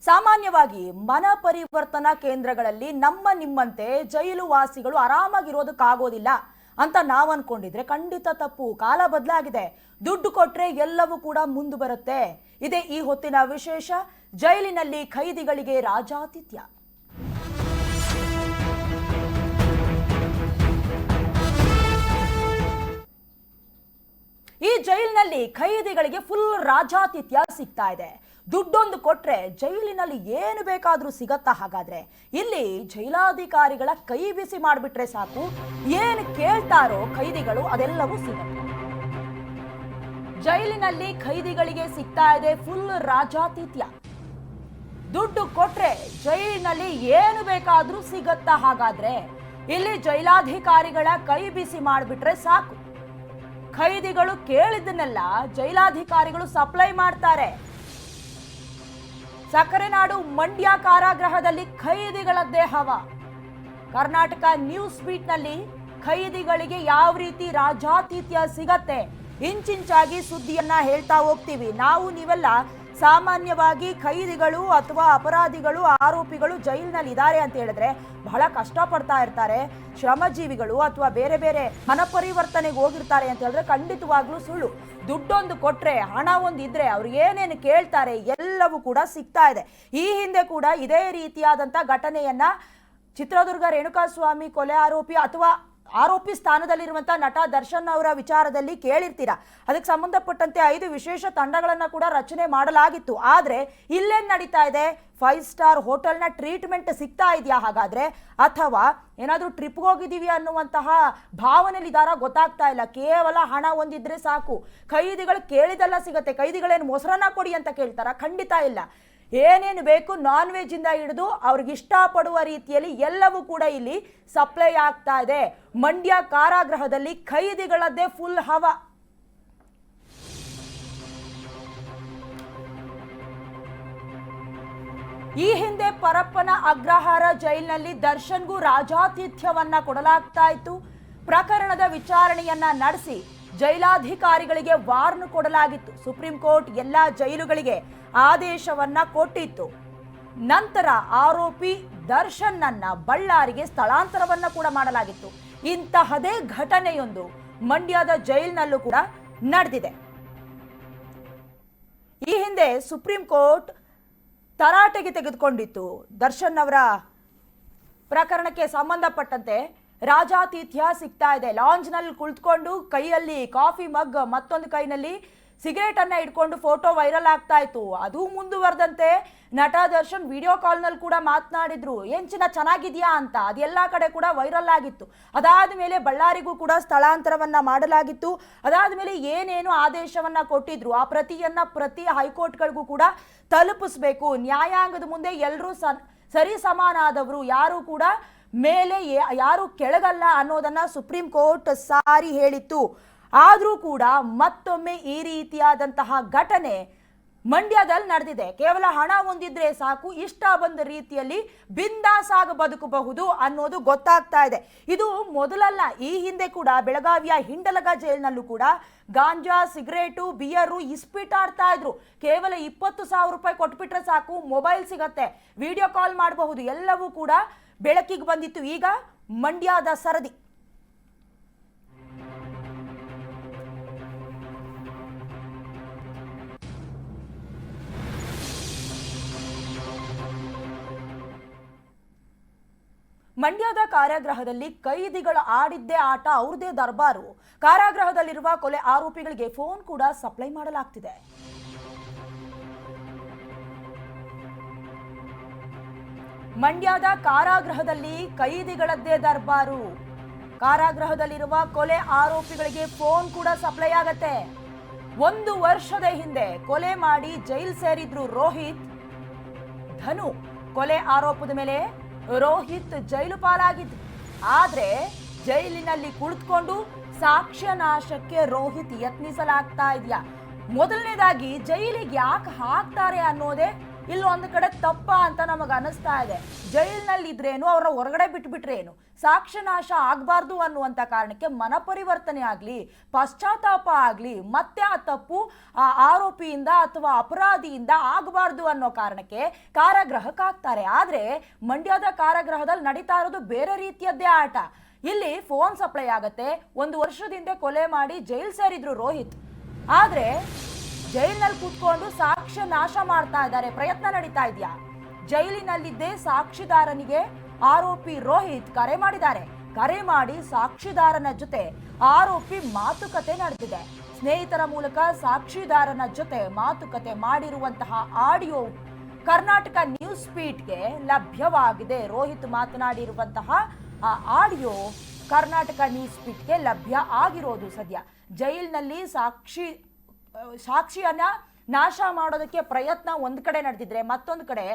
ಸಾಮಾನ್ಯವಾಗಿ ಮನ ಪರಿವರ್ತನಾ ಕೇಂದ್ರಗಳಲ್ಲಿ ನಿಮ್ಮಂತೆ ಜೈಲು ವಾಸಿಗಳು ಆರಾಮಾಗಿರೋದಕ್ಕಾಗೋದಿಲ್ಲ ಅಂತ ನಾವು ಅನ್ಕೊಂಡಿದ್ರೆ ಖಂಡಿತ ತಪ್ಪು. ಕಾಲ ಬದಲಾಗಿದೆ. ದುಡ್ಡು ಕೊಟ್ರೆ ಎಲ್ಲವೂ ಕೂಡ ಮುಂದೆ ಬರುತ್ತೆ. ಇದೇ ಈ ಹೊತ್ತಿನ ವಿಶೇಷ. ಜೈಲಿನಲ್ಲಿ ಖೈದಿಗಳಿಗೆ ರಾಜಾತಿಥ್ಯ. ಈ ಜೈಲಿನಲ್ಲಿ ಖೈದಿಗಳಿಗೆ ಫುಲ್ ರಾಜಾತಿಥ್ಯ ಸಿಗ್ತಾ ಇದೆ. ದುಡ್ಡೊಂದು ಕೊಟ್ರೆ ಜೈಲಿನಲ್ಲಿ ಏನು ಬೇಕಾದ್ರೂ ಸಿಗತ್ತಾ? ಹಾಗಾದ್ರೆ ಇಲ್ಲಿ ಜೈಲಾಧಿಕಾರಿಗಳ ಕೈ ಬಿಸಿ ಮಾಡಿಬಿಟ್ರೆ ಸಾಕು, ಏನು ಕೇಳ್ತಾರೋ ಖೈದಿಗಳು ಅದೆಲ್ಲವೂ ಸಿಗುತ್ತೆ. ಜೈಲಿನಲ್ಲಿ ಖೈದಿಗಳಿಗೆ ಸಿಗ್ತಾ ಇದೆ ಫುಲ್ ರಾಜಾತಿಥ್ಯ. ದುಡ್ಡು ಕೊಟ್ರೆ ಜೈಲಿನಲ್ಲಿ ಏನು ಬೇಕಾದ್ರೂ ಸಿಗತ್ತಾ? ಹಾಗಾದ್ರೆ ಇಲ್ಲಿ ಜೈಲಾಧಿಕಾರಿಗಳ ಕೈ ಬಿಸಿ ಮಾಡಿಬಿಟ್ರೆ ಸಾಕು, ಖೈದಿಗಳು ಕೇಳಿದ್ದನ್ನೆಲ್ಲ ಜೈಲಾಧಿಕಾರಿಗಳು ಸಪ್ಲೈ ಮಾಡ್ತಾರೆ. ಸಕ್ಕರೆನಾಡು ಮಂಡ್ಯ ಕಾರಾಗೃಹದಲ್ಲಿ ಖೈದಿಗಳದ್ದೇ ಹವ. ಕರ್ನಾಟಕ ನ್ಯೂಸ್ ಬೀಟ್ನಲ್ಲಿ ಖೈದಿಗಳಿಗೆ ಯಾವ ರೀತಿ ರಾಜಾತಿಥ್ಯ ಸಿಗತ್ತೆ ಇಂಚಿಂಚಾಗಿ ಸುದ್ದಿಯನ್ನ ಹೇಳ್ತಾ ಹೋಗ್ತೀವಿ. ನೀವೆಲ್ಲ ಸಾಮಾನ್ಯವಾಗಿ ಖೈದಿಗಳು ಅಥವಾ ಅಪರಾಧಿಗಳು, ಆರೋಪಿಗಳು ಜೈಲಿನಲ್ಲಿ ಇದ್ದಾರೆ ಅಂತ ಹೇಳಿದ್ರೆ ಬಹಳ ಕಷ್ಟಪಡ್ತಾ ಇರ್ತಾರೆ. ಶ್ರಮಜೀವಿಗಳು ಅಥವಾ ಬೇರೆ ಬೇರೆ ಮನಪರಿವರ್ತನೆಗೆ ಹೋಗಿರ್ತಾರೆ ಅಂತ ಹೇಳಿದ್ರೆ ಖಂಡಿತವಾಗ್ಲೂ ಸುಳ್ಳು. ದುಡ್ಡೊಂದು ಕೊಟ್ರೆ, ಹಣ ಒಂದು ಇದ್ರೆ ಅವ್ರು ಏನೇನು ಕೇಳ್ತಾರೆ ಎಲ್ಲವೂ ಕೂಡ ಸಿಗ್ತಾ ಇದೆ. ಈ ಹಿಂದೆ ಕೂಡ ಇದೇ ರೀತಿಯಾದಂಥ ಘಟನೆಯನ್ನ ಚಿತ್ರದುರ್ಗ ರೇಣುಕಾಸ್ವಾಮಿ ಕೊಲೆ ಆರೋಪಿ ಅಥವಾ ಆರೋಪಿ ಸ್ಥಾನದಲ್ಲಿರುವಂತಹ ನಟ ದರ್ಶನ್ ಅವರ ವಿಚಾರದಲ್ಲಿ ಕೇಳಿರ್ತೀರಾ. ಅದಕ್ಕೆ ಸಂಬಂಧಪಟ್ಟಂತೆ 5 ವಿಶೇಷ ತಂಡಗಳನ್ನ ಕೂಡ ರಚನೆ ಮಾಡಲಾಗಿತ್ತು. ಆದ್ರೆ ಇಲ್ಲೇನ್ ನಡೀತಾ ಇದೆ? 5 ಸ್ಟಾರ್ ಹೋಟೆಲ್ನ ಟ್ರೀಟ್ಮೆಂಟ್ ಸಿಗ್ತಾ ಇದೆಯಾ ಹಾಗಾದ್ರೆ, ಅಥವಾ ಏನಾದ್ರೂ ಟ್ರಿಪ್ಗೆ ಹೋಗಿದೀವಿ ಅನ್ನುವಂತಹ ಭಾವನೆಯಲ್ಲಿದ್ದಾರಾ ಗೊತ್ತಾಗ್ತಾ ಇಲ್ಲ. ಕೇವಲ ಹಣ ಒಂದಿದ್ರೆ ಸಾಕು, ಖೈದಿಗಳು ಕೇಳಿದೆಲ್ಲ ಸಿಗತ್ತೆ. ಖೈದಿಗಳೇನು ಮೊಸರನ್ನ ಕೊಡಿ ಅಂತ ಕೇಳ್ತಾರ? ಖಂಡಿತ ಇಲ್ಲ. ಏನೇನು ಬೇಕು ನಾನ್ ವೆಜ್ ಇಂದ ಹಿಡಿದು ಅವ್ರಿಗೆ ಇಷ್ಟಪಡುವ ರೀತಿಯಲ್ಲಿ ಎಲ್ಲವೂ ಕೂಡ ಇಲ್ಲಿ ಸಪ್ಲೈ ಆಗ್ತಾ ಇದೆ. ಮಂಡ್ಯ ಕಾರಾಗೃಹದಲ್ಲಿ ಖೈದಿಗಳದ್ದೇ ಫುಲ್ ಹವ. ಈ ಹಿಂದೆ ಪರಪ್ಪನ ಅಗ್ರಹಾರ ಜೈಲಿನಲ್ಲಿ ದರ್ಶನ್ಗೂ ರಾಜಾತಿಥ್ಯವನ್ನ ಕೊಡಲಾಗ್ತಾ ಇತ್ತು. ಪ್ರಕರಣದ ವಿಚಾರಣೆಯನ್ನ ನಡೆಸಿ ಜೈಲಾಧಿಕಾರಿಗಳಿಗೆ ವಾರ್ನ್ ಕೊಡಲಾಗಿತ್ತು. ಸುಪ್ರೀಂ ಕೋರ್ಟ್ ಎಲ್ಲಾ ಜೈಲುಗಳಿಗೆ ಆದೇಶವನ್ನ ಕೊಟ್ಟಿತ್ತು. ನಂತರ ಆರೋಪಿ ದರ್ಶನ್ನನ್ನ ಬಳ್ಳಾರಿಗೆ ಸ್ಥಳಾಂತರವನ್ನ ಕೂಡ ಮಾಡಲಾಗಿತ್ತು. ಇಂತಹದೇ ಘಟನೆಯೊಂದು ಮಂಡ್ಯದ ಜೈಲಿನಲ್ಲೂ ಕೂಡ ನಡೆದಿದೆ. ಈ ಹಿಂದೆ ಸುಪ್ರೀಂ ಕೋರ್ಟ್ ತರಾಟೆಗೆ ತೆಗೆದುಕೊಂಡಿತ್ತು ದರ್ಶನ್ ಅವರ ಪ್ರಕರಣಕ್ಕೆ ಸಂಬಂಧಪಟ್ಟಂತೆ ರಾಜಾತಿಥ್ಯ ಸಿಗ್ತಾ ಇದೆ. ಲಾಂಜ್ನಲ್ಲಿ ಕುಳಿತುಕೊಂಡು ಕೈಯಲ್ಲಿ ಕಾಫಿ ಮಗ್, ಮತ್ತೊಂದು ಕೈನಲ್ಲಿ ಸಿಗರೇಟ್ ಅನ್ನ ಇಟ್ಕೊಂಡು ಫೋಟೋ ವೈರಲ್ ಆಗ್ತಾ ಇತ್ತು. ಅದು ಮುಂದುವರೆದಂತೆ ನಟ ದರ್ಶನ್ ವಿಡಿಯೋ ಕಾಲ್ನಲ್ಲಿ ಕೂಡ ಮಾತನಾಡಿದ್ರು, ಏನ್ ಚೆನ್ನಾಗಿದ್ಯಾ ಅಂತ. ಅದೆಲ್ಲ ಕಡೆ ಕೂಡ ವೈರಲ್ ಆಗಿತ್ತು. ಅದಾದ ಮೇಲೆ ಬಳ್ಳಾರಿಗೂ ಕೂಡ ಸ್ಥಳಾಂತರವನ್ನ ಮಾಡಲಾಗಿತ್ತು. ಅದಾದ ಮೇಲೆ ಏನೇನು ಆದೇಶವನ್ನ ಕೊಟ್ಟಿದ್ರು ಆ ಪ್ರತಿಯನ್ನ ಪ್ರತಿ ಹೈಕೋರ್ಟ್ಗಳಿಗೂ ಕೂಡ ತಲುಪಿಸ್ಬೇಕು. ನ್ಯಾಯಾಂಗದ ಮುಂದೆ ಎಲ್ಲರೂ ಸರಿ ಸಮಾನಾದವರು, ಯಾರು ಕೂಡ ಮೇಲೆ ಯಾರು ಕೆಳಗಲ್ಲ ಅನ್ನೋದನ್ನ ಸುಪ್ರೀಂ ಕೋರ್ಟ್ ಸಾರಿ ಹೇಳಿತ್ತು. ಆದ್ರೂ ಕೂಡ ಮತ್ತೊಮ್ಮೆ ಈ ರೀತಿಯಾದಂತಹ ಘಟನೆ ಮಂಡ್ಯದಲ್ಲಿ ನಡೆದಿದೆ. ಕೇವಲ ಹಣ ಹೊಂದಿದ್ರೆ ಸಾಕು, ಇಷ್ಟ ಬಂದ ರೀತಿಯಲ್ಲಿ ಬಿಂದಾಸಾಗಿ ಬದುಕಬಹುದು ಅನ್ನೋದು ಗೊತ್ತಾಗ್ತಾ ಇದೆ. ಇದು ಮೊದಲಲ್ಲ, ಈ ಹಿಂದೆ ಕೂಡ ಬೆಳಗಾವಿಯ ಹಿಂಡಲಗ ಜೈಲಿನಲ್ಲೂ ಕೂಡ ಗಾಂಜಾ, ಸಿಗರೇಟು, ಬಿಯರು ಇಸ್ಪಿಟಾಡ್ತಾ ಇದ್ರು. ಕೇವಲ 20,000 ರೂಪಾಯಿ ಕೊಟ್ಬಿಟ್ರೆ ಸಾಕು, ಮೊಬೈಲ್ ಸಿಗತ್ತೆ, ವಿಡಿಯೋ ಕಾಲ್ ಮಾಡಬಹುದು, ಎಲ್ಲವೂ ಕೂಡ ಬೆಳಕಿಗೆ ಬಂದಿತ್ತು. ಈಗ ಮಂಡ್ಯದ ಸರದಿ. ಮಂಡ್ಯದ ಕಾರಾಗೃಹದಲ್ಲಿ ಖೈದಿಗಳು ಆಡಿದ್ದೇ ಆಟ, ಅವ್ರದೇ ದರ್ಬಾರು. ಕಾರಾಗೃಹದಲ್ಲಿರುವ ಕೊಲೆ ಆರೋಪಿಗಳಿಗೆ ಫೋನ್ ಕೂಡ ಸಪ್ಲೈ ಮಾಡಲಾಗ್ತಿದೆ. ಮಂಡ್ಯದ ಕಾರಾಗೃಹದಲ್ಲಿ ಖೈದಿಗಳದ್ದೇ ದರ್ಬಾರು. ಕಾರಾಗೃಹದಲ್ಲಿರುವ ಕೊಲೆ ಆರೋಪಿಗಳಿಗೆ ಫೋನ್ ಕೂಡ ಸಪ್ಲೈ ಆಗತ್ತೆ. 1 ವರ್ಷದ ಹಿಂದೆ ಕೊಲೆ ಮಾಡಿ ಜೈಲ್ ಸೇರಿದ್ರು ರೋಹಿತ್. ಧನು ಕೊಲೆ ಆರೋಪದ ಮೇಲೆ ರೋಹಿತ್ ಜೈಲು ಪಾಲಾಗಿದ್ರು. ಆದ್ರೆ ಜೈಲಿನಲ್ಲಿ ಕುಳಿತುಕೊಂಡು ಸಾಕ್ಷ್ಯ ನಾಶಕ್ಕೆ ರೋಹಿತ್ ಯತ್ನಿಸಲಾಗ್ತಾ ಇದೆಯಾ? ಮೊದಲನೇದಾಗಿ ಜೈಲಿಗೆ ಯಾಕೆ ಹಾಕ್ತಾರೆ ಅನ್ನೋದೇ ಇಲ್ಲೊಂದು ಕಡೆ ತಪ್ಪ ಅಂತ ನಮಗೆ ಅನಿಸ್ತಾ ಇದೆ. ಜೈಲಿನಲ್ಲಿ ಇದ್ರೇನು, ಅವರ ಹೊರಗಡೆ ಬಿಟ್ಬಿಟ್ರೇನು, ಸಾಕ್ಷ್ಯ ನಾಶ ಆಗಬಾರ್ದು ಅನ್ನುವಂಥ ಕಾರಣಕ್ಕೆ ಮನಪರಿವರ್ತನೆ ಆಗಲಿ, ಪಶ್ಚಾತ್ತಾಪ ಆಗಲಿ, ಮತ್ತೆ ಆ ತಪ್ಪು ಆ ಆರೋಪಿಯಿಂದ ಅಥವಾ ಅಪರಾಧಿಯಿಂದ ಆಗಬಾರ್ದು ಅನ್ನೋ ಕಾರಣಕ್ಕೆ ಕಾರಾಗೃಹಕ್ಕೆ ಹಾಕ್ತಾರೆ. ಆದರೆ ಮಂಡ್ಯದ ಕಾರಾಗೃಹದಲ್ಲಿ ನಡೀತಾ ಇರೋದು ಬೇರೆ ರೀತಿಯದ್ದೇ ಆಟ. ಇಲ್ಲಿ ಫೋನ್ ಸಪ್ಲೈ ಆಗತ್ತೆ. 1 ವರ್ಷದಿಂದ ಕೊಲೆ ಮಾಡಿ ಜೈಲ್ ಸೇರಿದ್ರು ರೋಹಿತ್. ಆದ್ರೆ ಜೈಲಿನಲ್ಲಿ ಕೂತ್ಕೊಂಡು ಸಾಕ್ಷ್ಯ ನಾಶ ಮಾಡ್ತಾ ಇದ್ದಾರೆ. ಪ್ರಯತ್ನ ನಡೀತಾ ಇದೆಯಾ? ಜೈಲಿನಲ್ಲಿದ್ದೇ ಸಾಕ್ಷಿದಾರನಿಗೆ ಆರೋಪಿ ರೋಹಿತ್ ಕರೆ ಮಾಡಿದ್ದಾರೆ. ಕರೆ ಮಾಡಿ ಸಾಕ್ಷಿದಾರನ ಜೊತೆ ಆರೋಪಿ ಮಾತುಕತೆ ನಡೆದಿದೆ. ಸ್ನೇಹಿತರ ಮೂಲಕ ಸಾಕ್ಷಿದಾರನ ಜೊತೆ ಮಾತುಕತೆ ಮಾಡಿರುವಂತಹ ಆಡಿಯೋ ಕರ್ನಾಟಕ ನ್ಯೂಸ್ ಫೀಡ್ಗೆ ಲಭ್ಯವಾಗಿದೆ. ರೋಹಿತ್ ಮಾತನಾಡಿರುವಂತಹ ಆ ಆಡಿಯೋ ಕರ್ನಾಟಕ ನ್ಯೂಸ್ ಫೀಡ್ಗೆ ಲಭ್ಯ ಆಗಿರೋದು ಸದ್ಯ. ಜೈಲಿನಲ್ಲಿ ಸಾಕ್ಷಿಯನ್ನ ನಾಶ ಮಾಡೋದಕ್ಕೆ ಪ್ರಯತ್ನ ಒಂದು ಕಡೆ ನಡೆದಿದ್ರೆ, ಮತ್ತೊಂದು ಕಡೆ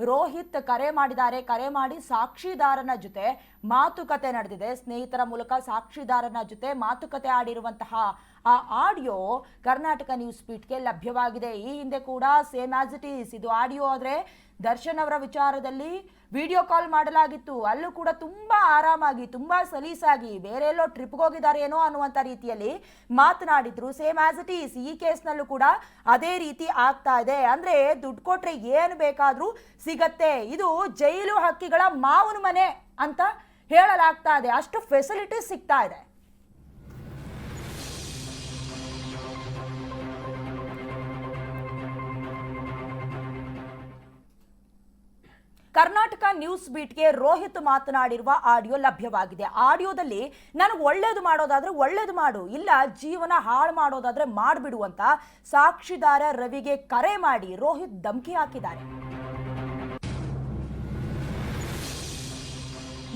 ರೋಹಿತ್ ಕರೆ ಮಾಡಿದ್ದಾರೆ. ಕರೆ ಮಾಡಿ ಸಾಕ್ಷಿದಾರನ ಜೊತೆ ಮಾತುಕತೆ ನಡೆದಿದೆ. ಸ್ನೇಹಿತರ ಮೂಲಕ ಸಾಕ್ಷಿದಾರನ ಜೊತೆ ಮಾತುಕತೆ ಆಡಿರುವಂತಹ ಆ ಆಡಿಯೋ ಕರ್ನಾಟಕ ನ್ಯೂಸ್ ಫೀಡ್ಗೆ ಲಭ್ಯವಾಗಿದೆ. ಈ ಹಿಂದೆ ಕೂಡ ಸೇಮ್ ಆಸ್ ಇಟ್ ಈಸ್ ಇದು ಆಡಿಯೋ. ಆದರೆ ದರ್ಶನ್ ಅವರ ವಿಚಾರದಲ್ಲಿ ವಿಡಿಯೋ ಕಾಲ್ ಮಾಡಲಾಗಿತ್ತು. ಅಲ್ಲೂ ಕೂಡ ತುಂಬಾ ಆರಾಮಾಗಿ, ತುಂಬಾ ಸಲೀಸಾಗಿ, ಬೇರೆ ಎಲ್ಲೋ ಟ್ರಿಪ್ಗೆ ಹೋಗಿದ್ದಾರೇನೋ ಅನ್ನುವಂಥ ರೀತಿಯಲ್ಲಿ ಮಾತನಾಡಿದ್ರು. ಸೇಮ್ ಆಸ್ ಇಟ್ ಈಸ್ ಈ ಕೇಸ್ನಲ್ಲೂ ಕೂಡ ಅದೇ ರೀತಿ ಆಗ್ತಾ ಇದೆ. ಅಂದ್ರೆ ದುಡ್ಡು ಕೊಟ್ರೆ ಏನು ಬೇಕಾದ್ರೂ ಸಿಗತ್ತೆ. ಇದು ಜೈಲು ಹಕ್ಕಿಗಳ ಮಾವನ ಮನೆ ಅಂತ ಹೇಳಲಾಗ್ತಾ ಇದೆ. ಅಷ್ಟು ಫೆಸಿಲಿಟೀಸ್ ಸಿಗ್ತಾ ಇದೆ. ಕರ್ನಾಟಕ ನ್ಯೂಸ್ ಬೀಟ್ಗೆ ರೋಹಿತ್ ಮಾತನಾಡಿರುವ ಆಡಿಯೋ ಲಭ್ಯವಾಗಿದೆ. ಆಡಿಯೋದಲ್ಲಿ ನನಗೆ ಒಳ್ಳೇದು ಮಾಡೋದಾದ್ರೆ ಒಳ್ಳೇದು ಮಾಡು, ಇಲ್ಲ ಜೀವನ ಹಾಳು ಮಾಡೋದಾದ್ರೆ ಮಾಡಿಬಿಡು ಅಂತ ಸಾಕ್ಷಿದಾರ ರವಿಗೆ ಕರೆ ಮಾಡಿ ರೋಹಿತ್ ಧಮಕಿ ಹಾಕಿದ್ದಾರೆ.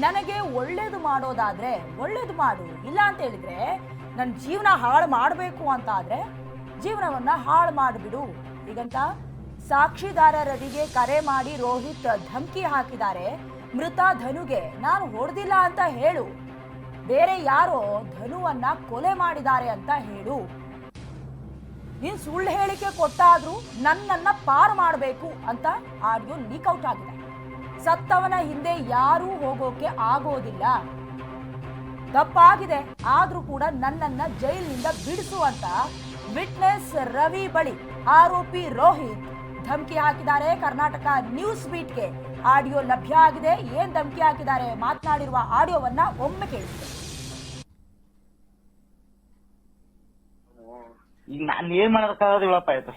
ನನಗೆ ಒಳ್ಳೇದು ಮಾಡೋದಾದ್ರೆ ಒಳ್ಳೇದು ಮಾಡು, ಇಲ್ಲ ಅಂತ ಹೇಳಿದ್ರೆ ನನ್ನ ಜೀವನ ಹಾಳು ಮಾಡಬೇಕು ಅಂತ ಆದ್ರೆ ಜೀವನವನ್ನ ಹಾಳು ಮಾಡಿಬಿಡು ಹೀಗಂತ ಸಾಕ್ಷಿದಾರ ರವಿಗೆ ಕರೆ ಮಾಡಿ ರೋಹಿತ್ ಧಮಕಿ ಹಾಕಿದ್ದಾರೆ. ಮೃತ ಧನುಗೆ ನಾನು ಹೊಡೆದಿಲ್ಲ ಅಂತ ಹೇಳು, ಬೇರೆ ಯಾರೋ ಧನುವನ್ನ ಕೊಲೆ ಮಾಡಿದ್ದಾರೆ ಅಂತ ಹೇಳು, ನೀನ್ ಸುಳ್ಳು ಹೇಳಿಕೆ ಕೊಟ್ಟಾದ್ರೂ ನನ್ನನ್ನ ಪಾರು ಮಾಡಬೇಕು ಅಂತ ಆಡಿಯೋ ಲೀಕ್ ಔಟ್ ಆಗಿದೆ. ಸತ್ತವನ ಹಿಂದೆ ಯಾರೂ ಹೋಗೋಕೆ ಆಗೋದಿಲ್ಲ, ತಪ್ಪಾಗಿದೆ, ಆದ್ರೂ ಕೂಡ ನನ್ನನ್ನ ಜೈಲಿನಿಂದ ಬಿಡಿಸು ಅಂತ ವಿಟ್ನೆಸ್ ರವಿ ಬಳಿ ಆರೋಪಿ ರೋಹಿತ್ ಧಮಕಿ ಹಾಕಿದ್ದಾರೆ. ಕರ್ನಾಟಕ ನ್ಯೂಸ್ ಬೀಟ್ಗೆ ಆಡಿಯೋ ಲಭ್ಯ ಆಗಿದೆ. ಏನ್ ಧಮಕಿ ಹಾಕಿದ್ದಾರೆ, ಮಾತನಾಡಿರುವ ಆಡಿಯೋವನ್ನ ಒಮ್ಮೆ ಕೇಳಿಸ್ತೀವಿ. ಈಗ ನಾನು ಏನ್ ಮಾಡೋದಕ್ಕಾಗೋದು ಹೇಳಪ್ಪ ಆಯ್ತು.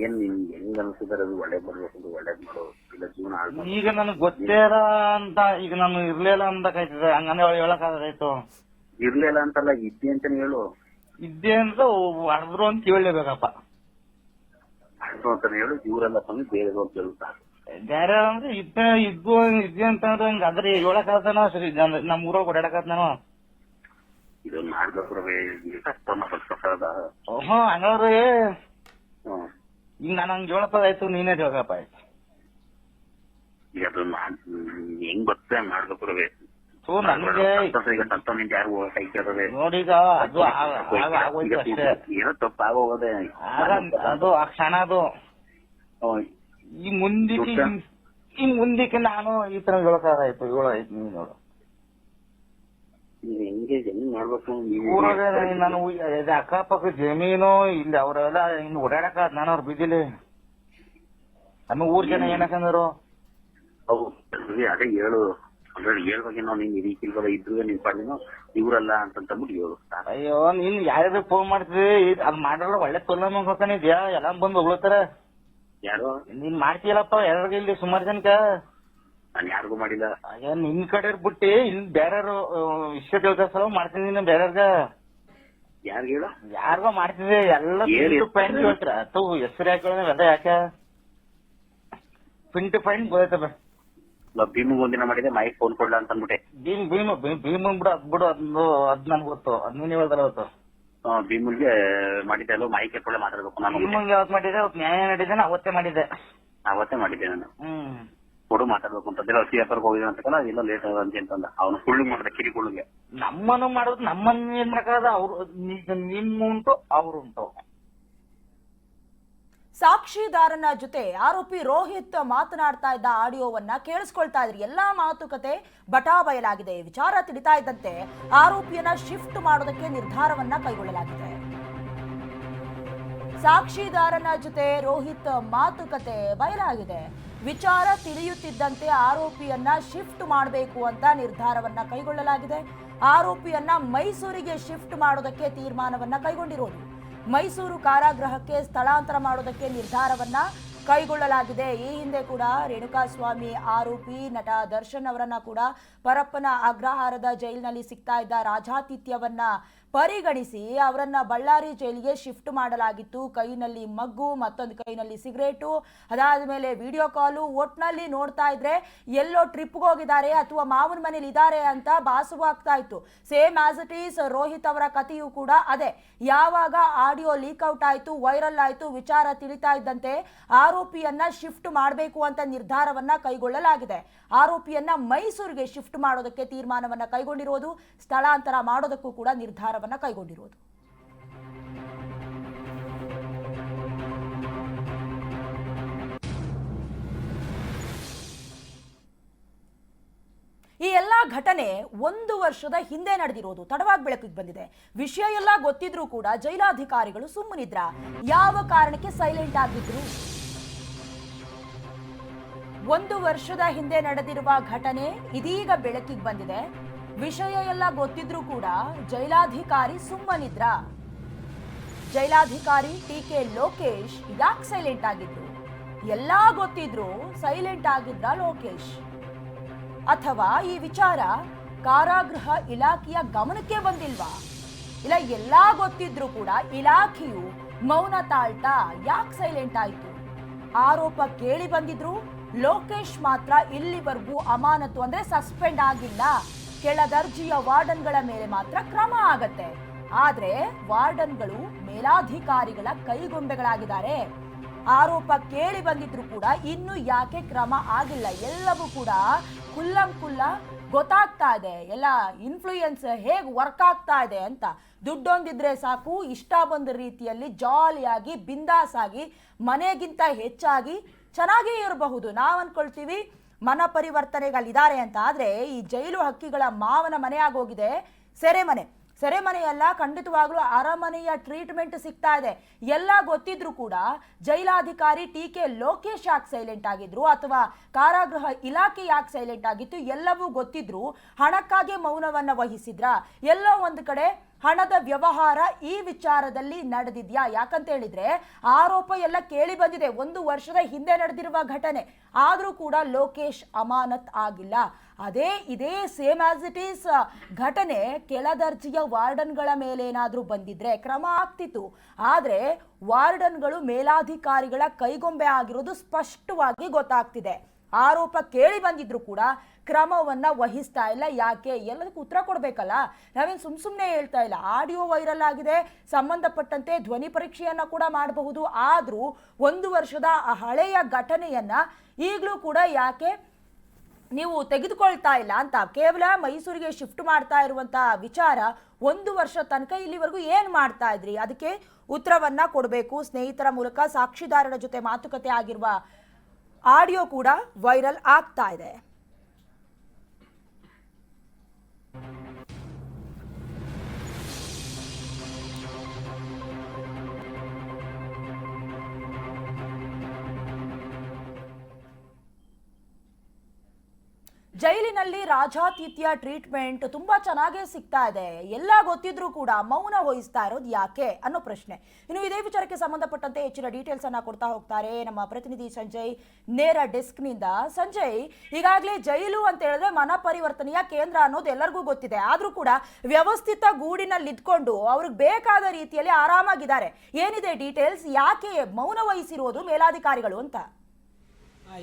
ಏನ್ ಹೆಂಗ್ ಅನ್ಸಿದಾರೆ ಅದು ಒಳ್ಳೇದ್ ಮಾಡ್ಬೇಕು, ಒಳ್ಳೇದ್ ಮಾಡೋ ಇಲ್ಲ ಜೀವನ ಆಳ್ಬೇಕು. ಈಗ ನನಗ್ ಗೊತ್ತೇರ ಅಂತ ಈಗ ನಾನು ಇರ್ಲಿಲ್ಲ ಅಂದಕಾಯ್ತದೆ, ಹಂಗಂದ್ರೆ ಹೇಳಕ್ಕಾಗದಾಯ್ತು. ಇರ್ಲಿಲ್ಲ ಅಂತಲ್ಲ, ಇದ್ದೆ ಅಂತಾನೆ ಹೇಳು. ಇದ್ದೆ ಅಂತ ಹೊಡೆದ್ರು ಅಂತ ಹೇಳಲೇಬೇಕಪ್ಪ. ಅಡ್ರು ಅಂತಾನೆ ಹೇಳು, ಇವರೆಲ್ಲ ತಂದು ಬೇರೆ ಅಂತ ಹೇಳುತ್ತಾ. ಬೇರೆ ಅಂದ್ರೆ ಇದ್ದೆ ಅಂತಂದ್ರೆ ಹಂಗ ಅದ್ರೆ ಹೇಳಕ್ಕಾಗತಾನ ಸರಿ. ನಮ್ ಊರಾಗ ಓಡಾಡಕತ್ ನಾನು ಇದನ್ನ ಮಾಡ್ಬೇಕ್ರವೇ ಕಷ್ಟದ. ಹಂಗಾದ್ರೆ ಈಗ ನಾನು ಹಂಗ ಹೇಳಕ್ಕಾಯ್ತು, ನೀನೇ ಹೇಳಪ್ಪ ಆಯ್ತು. ಈಗ ಅದನ್ನ ಹೆಂಗ್ ಬರ್ತೇ ಮಾಡ್ಬೇಕ್ರವೇ. ನನಗೆ ಯಾರು ಕೈಕೇ ನೋಡಿ ಈಗ ಅದು ಆಗೋಯ್ತು ಅಷ್ಟೇ. ಏನೋ ತಪ್ಪಾಗೋಗದೆ ಅದು ಆ ಕ್ಷಣ ಅದು. ಈ ಮುಂದಕ್ಕೆ ನಾನು ಈ ತರ ಹೇಳಕ್ಕಾಗಾಯ್ತು. ಹೇಳಾಯ್ತು ನೀವ್ ನೋಡು. ಹೆಂಗ್ ಮಾಡ್ಬೇಕು ಊರಾಗ ನಾನು ಅಕ್ಕಪಕ್ಕ ಜಮೀನು ಇಲ್ಲಿ ಅವರೆಲ್ಲ ಇನ್ನು ಓಡಾಡಕ ನಾನು ಅವ್ರ ಬಿದ್ದಿಲಿ ನಮ್ಮ ಊರ್ ಜನ ಏನಕಂದ್ರು ಅದೇ ಹೇಳು. ಅಂದ್ರೆ ಹೇಳ್ಬೇಕು ನಾವು ನೀನ್ ಇದಕ್ಕಿಲ್ವಲ್ಲ, ಇದ್ರು ನಿನ್ ಪಾಡಿನೋ ಇವ್ರಲ್ಲ ಅಂತಂದ್ಬಿಟ್ಟು ಹೇಳು. ಅಯ್ಯೋ ನೀನ್ ಯಾರ್ಯಾರು ಫೋನ್ ಮಾಡ್ತಿದ್ವಿ, ಅದ್ ಮಾಡ್ರ ಒಳ್ಳೆ ತೊಲ್ಲ ಹೋಗ್ತಾನಿದ್ಯಾ, ಎಲ್ಲ ಬಂದು ಹೊಗಳ್ತಾರ. ಯಾರು ನೀನ್ ಮಾಡ್ತೀಯಲ್ಲಪ್ಪ ಯಾರ್ಗ ಇಲ್ಲಿ ಸುಮಾರು ಜನಕ. ನಾನು ಯಾರಿಗೂ ಮಾಡಿಲ್ಲ. ಅಯ್ಯೋ ನಿನ್ ಕಡೆ ಬಿಟ್ಟಿ ಇಲ್ಲಿ ಬೇರೆಯವ್ರು ವಿಷಯ ತಿಳ್ಕೊ ಮಾಡ್ತೀನಿ ನೀನು ಬೇರೆಯವ್ರಗ. ಯಾರ್ಗ ಹೇಳ ಯಾರಿಗೋ ಮಾಡ್ತಿದ್ದೆ ಎಲ್ಲ ಪಾಯಿಂಟ್ ಹೇಳ್ತಾರ. ಅಥವಾ ಹೆಸರು ಯಾಕೆ ಅದ ಯಾಕೆ ಪಿಂಟು ಪಾಯಿಂಟ್ ಗೋಯ್ತದ. ಭೀಮಿಗೆ ಒಂದಿನ ಮಾಡಿದೆ, ಮೈಕ್ ಫೋನ್ ಕೊಡ್ಲ ಅಂತ ಅಂದ್ಬಿಟ್ಟೆ. ಭೀಮ್ ಬಿಡು ಅದ್ ಬಿಡು, ಅದ್ ನನ್ಗೆ ಗೊತ್ತು, ಅದ್ ನೀನ್ ಹೇಳ್ದಲ್ಲ ಅವತ್ತು. ಭೀಮುಲ್ಗೆ ಮಾಡಿದ್ದೆ ಅಲ್ವ, ಮೈಕ್ ಎತ್ಕೊಳ್ಳೆ ಮಾತಾಡ್ಬೇಕು. ನಾನು ಭೀಮಂಗೆ ಯಾವತ್ ಮಾಡಿದ್ದೆ, ಅವತ್ತು ನ್ಯಾಯ ನಡೀದೇನೆ ಅವತ್ತೇ ಮಾಡಿದ್ದೆ. ಅವತ್ತೇ ಮಾಡಿದ್ದೆ ನಾನು. ಕೊಡು ಮಾತಾಡ್ಬೇಕು ಅಂತಂದ್ರೆ ಹಸಿ ವ್ಯಾಪಾರಕ್ಕೆ ಹೋಗಿದ್ದೆ ಅಂತಲ್ಲ, ಇಲ್ಲ ಲೇಟ್ ಅಂತಂದ. ಅವನು ಕುಳ್ಳಿಗೆ ಮಾಡಿದೆ, ಕಿರಿ ಕುಳ್ಳಿಗೆ. ನಮ್ಮನ್ನು ಮಾಡೋದು ನಮ್ಮನ್ನ ಏನ್ ಮಾಡಕ್ಕಾಗದ, ಅವ್ರು ನಿಮ್ ಉಂಟು ಅವ್ರು ಉಂಟು. ಸಾಕ್ಷಿದಾರನ ಜೊತೆ ಆರೋಪಿ ರೋಹಿತ್ ಮಾತನಾಡ್ತಾ ಇದ್ದ ಆಡಿಯೋವನ್ನ ಕೇಳಿಸ್ಕೊಳ್ತಾ ಇದ್ರಿ. ಎಲ್ಲಾ ಮಾತುಕತೆ ಬಟಾಬಯಲಾಗಿದೆ. ವಿಚಾರ ತಿಳಿತಾ ಇದ್ದಂತೆ ಆರೋಪಿಯನ್ನ ಶಿಫ್ಟ್ ಮಾಡೋದಕ್ಕೆ ನಿರ್ಧಾರವನ್ನ ಕೈಗೊಳ್ಳಲಾಗಿದೆ. ಸಾಕ್ಷಿದಾರನ ಜೊತೆ ರೋಹಿತ್ ಮಾತುಕತೆ ಬಯಲಾಗಿದೆ. ವಿಚಾರ ತಿಳಿಯುತ್ತಿದ್ದಂತೆ ಆರೋಪಿಯನ್ನ ಶಿಫ್ಟ್ ಮಾಡಬೇಕು ಅಂತ ನಿರ್ಧಾರವನ್ನ ಕೈಗೊಳ್ಳಲಾಗಿದೆ. ಆರೋಪಿಯನ್ನ ಮೈಸೂರಿಗೆ ಶಿಫ್ಟ್ ಮಾಡೋದಕ್ಕೆ ತೀರ್ಮಾನವನ್ನ ಕೈಗೊಂಡಿರೋದು. ಮೈಸೂರು ಕಾರಾಗೃಹಕ್ಕೆ ಸ್ಥಳಾಂತರ ಮಾಡೋದಕ್ಕೆ ನಿರ್ಧಾರವನ್ನ ಕೈಗೊಳ್ಳಲಾಗಿದೆ. ಈ ಹಿಂದೆ ಕೂಡ ರೇಣುಕಾಸ್ವಾಮಿ ಆರೋಪಿ ನಟ ದರ್ಶನ್ ಅವರನ್ನ ಕೂಡ ಪರಪ್ಪನ ಅಗ್ರಹಾರದ ಜೈಲಿನಲ್ಲಿ ಸಿಗ್ತಾ ಇದ್ದ ರಾಜಾತಿಥ್ಯವನ್ನ ಪರಿಗಣಿಸಿ ಅವರನ್ನ ಬಳ್ಳಾರಿ ಜೈಲಿಗೆ ಶಿಫ್ಟ್ ಮಾಡಲಾಗಿತ್ತು. ಕೈನಲ್ಲಿ ಮಗ್ಗು, ಮತ್ತೊಂದು ಕೈನಲ್ಲಿ ಸಿಗರೇಟು, ಅದಾದ ಮೇಲೆ ವಿಡಿಯೋ ಕಾಲು. ಒಟ್ನಲ್ಲಿ ನೋಡ್ತಾ ಇದ್ರೆ ಎಲ್ಲೋ ಟ್ರಿಪ್ಗೆ ಹೋಗಿದ್ದಾರೆ ಅಥವಾ ಮಾವನ ಮನೇಲಿ ಇದ್ದಾರೆ ಅಂತ ಭಾಸವಾಗ್ತಾ ಇತ್ತು. Same as it is Rohit ಅವರ ಕಥೆಯೂ ಕೂಡ ಅದೇ. ಯಾವಾಗ ಆಡಿಯೋ ಲೀಕ್ ಔಟ್ ಆಯ್ತು, ವೈರಲ್ ಆಯ್ತು, ವಿಚಾರ ತಿಳಿತಾ ಇದ್ದಂತೆ ಆರೋಪಿಯನ್ನ ಶಿಫ್ಟ್ ಮಾಡಬೇಕು ಅಂತ ನಿರ್ಧಾರವನ್ನ ಕೈಗೊಳ್ಳಲಾಗಿದೆ. ಆರೋಪಿಯನ್ನ ಮೈಸೂರಿಗೆ ಶಿಫ್ಟ್ ಮಾಡೋದಕ್ಕೆ ತೀರ್ಮಾನವನ್ನ ಕೈಗೊಂಡಿರೋದು, ಸ್ಥಳಾಂತರ ಮಾಡೋದಕ್ಕೂ ಕೂಡ ನಿರ್ಧಾರವನ್ನ ಕೈಗೊಂಡಿರೋದು. ಈ ಎಲ್ಲಾ ಘಟನೆ 1 ವರ್ಷದ ಹಿಂದೆ ನಡೆದಿರೋದು ತಡವಾಗಿ ಬೆಳಕಿಗೆ ಬಂದಿದೆ. ವಿಷಯ ಎಲ್ಲ ಗೊತ್ತಿದ್ರೂ ಕೂಡ ಜೈಲಾಧಿಕಾರಿಗಳು ಸುಮ್ಮನಿದ್ರ? ಯಾವ ಕಾರಣಕ್ಕೆ ಸೈಲೆಂಟ್ ಆಗಿದ್ರು? 1 ವರ್ಷದ ಹಿಂದೆ ನಡೆದಿರುವ ಘಟನೆ ಇದೀಗ ಬೆಳಕಿಗೆ ಬಂದಿದೆ. ವಿಷಯ ಎಲ್ಲ ಗೊತ್ತಿದ್ರೂ ಕೂಡ ಜೈಲಾಧಿಕಾರಿ ಸುಮ್ಮನಿದ್ರ? ಜೈಲಾಧಿಕಾರಿ ಟಿ.ಕೆ. ಲೋಕೇಶ್ ಯಾಕೆ ಸೈಲೆಂಟ್ ಆಗಿದ್ರು? ಎಲ್ಲಾ ಗೊತ್ತಿದ್ರು ಸೈಲೆಂಟ್ ಆಗಿದ್ರ ಲೋಕೇಶ್? ಅಥವಾ ಈ ವಿಚಾರ ಕಾರಾಗೃಹ ಇಲಾಖೆಯ ಗಮನಕ್ಕೆ ಬಂದಿಲ್ವಾ? ಇಲ್ಲ ಎಲ್ಲಾ ಗೊತ್ತಿದ್ರು ಕೂಡ ಇಲಾಖೆಯು ಮೌನ ತಾಳ್ತಾ ಯಾಕೆ ಸೈಲೆಂಟ್ ಆಯ್ತು? ಆರೋಪ ಕೇಳಿ ಬಂದಿದ್ರು, ಲೋಕೇಶ್ ಮಾತ್ರ ಇಲ್ಲಿವರೆಗೂ ಅಮಾನತು ಅಂದ್ರೆ ಸಸ್ಪೆಂಡ್ ಆಗಿಲ್ಲ. ಕೆಳ ದರ್ಜೆಯ ವಾರ್ಡನ್ಗಳ ಮೇಲೆ ಮಾತ್ರ ಕ್ರಮ ಆಗತ್ತೆ. ಆದ್ರೆ ವಾರ್ಡನ್ಗಳು ಮೇಲಾಧಿಕಾರಿಗಳ ಕೈಗೊಂಬೆಗಳಾಗಿದ್ದಾರೆ. ಆರೋಪ ಕೇಳಿ ಬಂದಿದ್ರು ಕೂಡ ಇನ್ನು ಯಾಕೆ ಕ್ರಮ ಆಗಿಲ್ಲ? ಎಲ್ಲವೂ ಕೂಡ ಕುಲ್ಲಂಕುಲ್ಲ ಗೊತ್ತಾಗ್ತಾ ಇದೆ. ಎಲ್ಲ ಇನ್ಫ್ಲೂಯೆನ್ಸ್ ಹೇಗೆ ವರ್ಕ್ ಆಗ್ತಾ ಇದೆ ಅಂತ. ದುಡ್ಡೊಂದಿದ್ರೆ ಸಾಕು, ಇಷ್ಟ ಬಂದ ರೀತಿಯಲ್ಲಿ ಜಾಲಿಯಾಗಿ ಬಿಂದಾಸ್ ಆಗಿ ಮನೆಗಿಂತ ಹೆಚ್ಚಾಗಿ ಚೆನ್ನಾಗೇ ಇರಬಹುದು. ನಾವು ಅನ್ಕೊಳ್ತೀವಿ ಮನ ಪರಿವರ್ತನೆಗಳಿದ್ದಾರೆ ಅಂತ. ಆದ್ರೆ ಈ ಜೈಲು ಹಕ್ಕಿಗಳ ಮಾವನ ಮನೆ ಆಗೋಗಿದೆ ಸೆರೆಮನೆ. ಸೆರೆಮನೆಯಲ್ಲ, ಖಂಡಿತವಾಗ್ಲೂ ಅರಮನೆಯ ಟ್ರೀಟ್ಮೆಂಟ್ ಸಿಗ್ತಾ ಇದೆ. ಎಲ್ಲ ಗೊತ್ತಿದ್ರು ಕೂಡ ಜೈಲಾಧಿಕಾರಿ ಟಿ.ಕೆ. ಲೋಕೇಶ್ ಯಾಕೆ ಸೈಲೆಂಟ್ ಆಗಿದ್ರು ಅಥವಾ ಕಾರಾಗೃಹ ಇಲಾಖೆ ಯಾಕೆ ಸೈಲೆಂಟ್ ಆಗಿತ್ತು? ಎಲ್ಲವೂ ಗೊತ್ತಿದ್ರು ಹಣಕ್ಕಾಗಿ ಮೌನವನ್ನ ವಹಿಸಿದ್ರ? ಎಲ್ಲೋ ಒಂದು ಕಡೆ ಹಣದ ವ್ಯವಹಾರ ಈ ವಿಚಾರದಲ್ಲಿ ನಡೆದಿದ್ಯಾ? ಯಾಕಂತ ಹೇಳಿದ್ರೆ ಆರೋಪ ಎಲ್ಲ ಕೇಳಿ ಬಂದಿದೆ. 1 ವರ್ಷದ ಹಿಂದೆ ನಡೆದಿರುವ ಘಟನೆ. ಆದ್ರೂ ಕೂಡ ಲೋಕೇಶ್ ಅಮಾನತ್ ಆಗಿಲ್ಲ. ಇದೇ ಸೇಮ್ ಆಸ್ ಇಟ್ ಈಸ್ ಘಟನೆ ಕೆಳದರ್ಜೆಯ ವಾರ್ಡನ್ಗಳ ಮೇಲೆ ಏನಾದ್ರೂ ಬಂದಿದ್ರೆ ಕ್ರಮ ಆಗ್ತಿತ್ತು. ಆದ್ರೆ ವಾರ್ಡನ್ಗಳು ಮೇಲಾಧಿಕಾರಿಗಳ ಕೈಗೊಂಬೆ ಆಗಿರೋದು ಸ್ಪಷ್ಟವಾಗಿ ಗೊತ್ತಾಗ್ತಿದೆ. ಆರೋಪ ಕೇಳಿ ಬಂದಿದ್ರು ಕೂಡ ಕ್ರಮವನ್ನ ವಹಿಸ್ತಾ ಇಲ್ಲ. ಯಾಕೆ? ಎಲ್ಲದಕ್ಕೂ ಉತ್ತರ ಕೊಡ್ಬೇಕಲ್ಲ. ನಾವೇನು ಸುಮ್ಮನೆ ಹೇಳ್ತಾ ಇಲ್ಲ. ಆಡಿಯೋ ವೈರಲ್ ಆಗಿದೆ, ಸಂಬಂಧಪಟ್ಟಂತೆ ಧ್ವನಿ ಪರೀಕ್ಷೆಯನ್ನ ಕೂಡ ಮಾಡಬಹುದು. ಆದ್ರೂ 1 ವರ್ಷದ ಹಳೆಯ ಘಟನೆಯನ್ನ ಈಗಲೂ ಕೂಡ ಯಾಕೆ ನೀವು ತೆಗೆದುಕೊಳ್ತಾ ಇಲ್ಲ ಅಂತ. ಕೇವಲ ಮೈಸೂರಿಗೆ ಶಿಫ್ಟ್ ಮಾಡ್ತಾ ಇರುವಂತ ವಿಚಾರ 1 ವರ್ಷ ತನಕ ಇಲ್ಲಿವರೆಗೂ ಏನ್ ಮಾಡ್ತಾ ಇದ್ರಿ? ಅದಕ್ಕೆ ಉತ್ತರವನ್ನ ಕೊಡಬೇಕು. ಸ್ನೇಹಿತರ ಮೂಲಕ ಸಾಕ್ಷಿದಾರರ ಜೊತೆ ಮಾತುಕತೆ ಆಗಿರುವ ಆಡಿಯೋ ಕೂಡ ವೈರಲ್ ಆಗ್ತಾ ಇದೆ. ಜೈಲಿನಲ್ಲಿ ರಾಜಾತಿಥ್ಯ ಟ್ರೀಟ್ಮೆಂಟ್ ತುಂಬಾ ಚೆನ್ನಾಗೇ ಸಿಗ್ತಾ ಇದೆ. ಎಲ್ಲ ಗೊತ್ತಿದ್ರೂ ಕೂಡ ಮೌನ ವಹಿಸ್ತಾ ಇರೋದು ಯಾಕೆ ಅನ್ನೋ ಪ್ರಶ್ನೆ. ಇನ್ನು ಇದೇ ವಿಚಾರಕ್ಕೆ ಸಂಬಂಧಪಟ್ಟಂತೆ ಹೆಚ್ಚಿನ ಡೀಟೇಲ್ಸ್ ಅನ್ನ ಕೊಡ್ತಾ ಹೋಗ್ತಾರೆ ನಮ್ಮ ಪ್ರತಿನಿಧಿ ಸಂಜಯ್ ನೇರ ಡೆಸ್ಕ್ ನಿಂದ. ಸಂಜಯ್, ಈಗಾಗಲೇ ಜೈಲು ಅಂತ ಹೇಳಿದ್ರೆ ಮನ ಪರಿವರ್ತನೆಯ ಕೇಂದ್ರ ಅನ್ನೋದು ಎಲ್ಲರಿಗೂ ಗೊತ್ತಿದೆ. ಆದ್ರೂ ಕೂಡ ವ್ಯವಸ್ಥಿತ ಗೂಡಿನಲ್ಲಿ ಇದ್ಕೊಂಡು ಅವ್ರಿಗೆ ಬೇಕಾದ ರೀತಿಯಲ್ಲಿ ಆರಾಮಾಗಿದ್ದಾರೆ. ಏನಿದೆ ಡೀಟೇಲ್ಸ್? ಯಾಕೆ ಮೌನ ವಹಿಸಿರೋದು ಮೇಲಾಧಿಕಾರಿಗಳು ಅಂತ?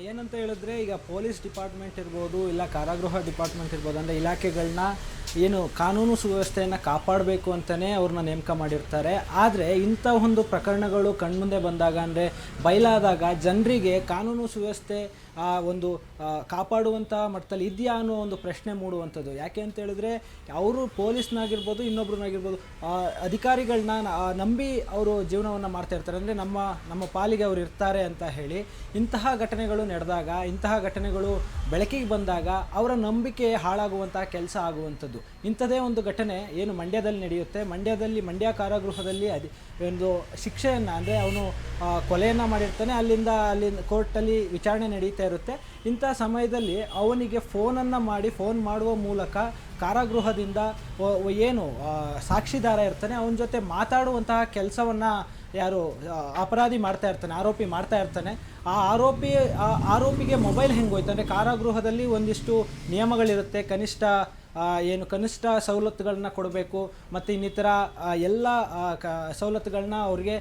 ಏನಂತ ಹೇಳಿದ್ರೆ ಈಗ ಪೊಲೀಸ್ ಡಿಪಾರ್ಟ್ಮೆಂಟ್ ಇರ್ಬೋದು ಇಲ್ಲ ಕಾರಾಗೃಹ ಡಿಪಾರ್ಟ್ಮೆಂಟ್ ಇರ್ಬೋದು ಅಂದರೆ ಇಲಾಖೆಗಳನ್ನ ಏನು ಕಾನೂನು ಸುವ್ಯವಸ್ಥೆಯನ್ನು ಕಾಪಾಡಬೇಕು ಅಂತಲೇ ಅವ್ರನ್ನ ನೇಮಕ ಮಾಡಿರ್ತಾರೆ. ಆದರೆ ಇಂಥ ಒಂದು ಪ್ರಕರಣಗಳು ಕಣ್ಮುಂದೆ ಬಂದಾಗ ಅಂದರೆ ಬಯಲಾದಾಗ ಜನರಿಗೆ ಕಾನೂನು ಸುವ್ಯವಸ್ಥೆ ಒಂದು ಕಾಪಾಡುವಂಥ ಮಟ್ಟದಲ್ಲಿ ಇದೆಯಾ ಅನ್ನೋ ಒಂದು ಪ್ರಶ್ನೆ ಮೂಡುವಂಥದ್ದು. ಯಾಕೆ ಅಂತ ಹೇಳಿದ್ರೆ ಅವರು ಪೊಲೀಸ್ನಾಗಿರ್ಬೋದು ಇನ್ನೊಬ್ರನ್ನಾಗಿರ್ಬೋದು ಅಧಿಕಾರಿಗಳನ್ನ ನಂಬಿ ಅವರು ಜೀವನವನ್ನು ಮಾಡ್ತಾ ಇರ್ತಾರೆ. ಅಂದರೆ ನಮ್ಮ ಪಾಲಿಗೆ ಅವರು ಇರ್ತಾರೆ ಅಂತ ಹೇಳಿ ಇಂತಹ ಘಟನೆಗಳು ನಡೆದಾಗ, ಇಂತಹ ಘಟನೆಗಳು ಬೆಳಕಿಗೆ ಬಂದಾಗ ಅವರ ನಂಬಿಕೆ ಹಾಳಾಗುವಂತಹ ಕೆಲಸ ಆಗುವಂಥದ್ದು. ಇಂಥದೇ ಒಂದು ಘಟನೆ ಏನು ಮಂಡ್ಯದಲ್ಲಿ ನಡೆಯುತ್ತೆ. ಮಂಡ್ಯ ಕಾರಾಗೃಹದಲ್ಲಿ ಒಂದು ಶಿಕ್ಷೆಯನ್ನು ಅಂದರೆ ಅವನು ಕೊಲೆಯನ್ನು ಮಾಡಿರ್ತಾನೆ. ಅಲ್ಲಿ ಕೋರ್ಟಲ್ಲಿ ವಿಚಾರಣೆ ನಡೀತಾ ಇರುತ್ತೆ. ಇಂಥ ಸಮಯದಲ್ಲಿ ಅವನಿಗೆ ಫೋನ್ ಮಾಡುವ ಮೂಲಕ ಕಾರಾಗೃಹದಿಂದ ಏನು ಸಾಕ್ಷಿದಾರ ಇರ್ತಾನೆ ಅವನ ಜೊತೆ ಮಾತಾಡುವಂತಹ ಕೆಲಸವನ್ನು ಯಾರು ಅಪರಾಧಿ ಮಾಡ್ತಾ ಇರ್ತಾನೆ, ಆರೋಪಿ ಮಾಡ್ತಾ ಇರ್ತಾನೆ. ಆ ಆರೋಪಿಗೆ ಮೊಬೈಲ್ ಹೆಂಗೆ ಹೋಯ್ತು ಅಂದರೆ ಕಾರಾಗೃಹದಲ್ಲಿ ಒಂದಿಷ್ಟು ನಿಯಮಗಳಿರುತ್ತೆ. ಕನಿಷ್ಠ ಸವಲತ್ತುಗಳನ್ನ ಕೊಡಬೇಕು ಮತ್ತು ಇನ್ನಿತರ ಎಲ್ಲ ಸವಲತ್ತುಗಳನ್ನ ಅವ್ರಿಗೆ